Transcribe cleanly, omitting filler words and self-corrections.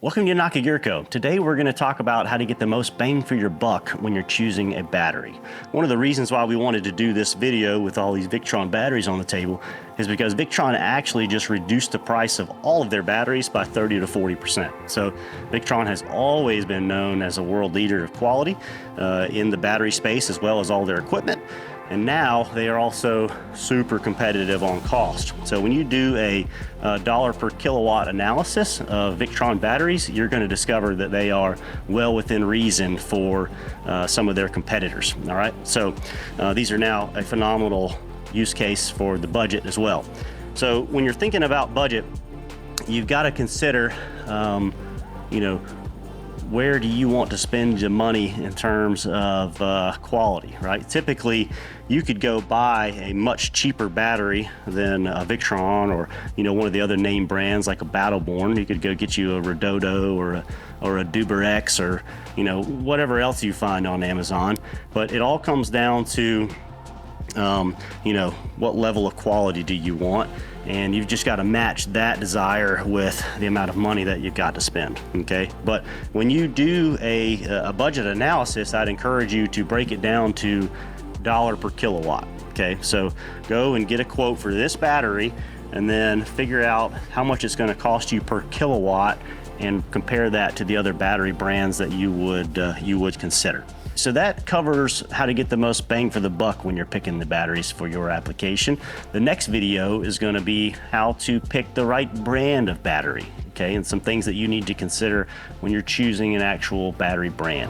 Welcome to Nakagurko. Today we're going to talk about how to get the most bang for your buck when you're choosing a battery. One of the reasons why we wanted to do this video with all these Victron batteries on the table is because Victron actually just reduced the price of all of their batteries by 30 to 40%. So Victron has always been known as a world leader of quality in the battery space, as well as all their equipment. And now they are also super competitive on cost. So when you do a dollar per kilowatt analysis of Victron batteries, you're going to discover that they are well within reason for some of their competitors. All right, so these are now a phenomenal use case for the budget as well. So when you're thinking about budget, you've got to consider, where do you want to spend your money in terms of quality, right? Typically, you could go buy a much cheaper battery than a Victron or one of the other name brands like a Battleborn. You could go get you a Redodo or a Duber-X or whatever else you find on Amazon. But it all comes down to what level of quality do you want? And you've just got to match that desire with the amount of money that you've got to spend, okay? But when you do a budget analysis, I'd encourage you to break it down to dollar per kilowatt, okay? So go and get a quote for this battery and then figure out how much it's going to cost you per kilowatt and compare that to the other battery brands that you would consider. So that covers how to get the most bang for the buck when you're picking the batteries for your application. The next video is going to be how to pick the right brand of battery, okay, and some things that you need to consider when you're choosing an actual battery brand.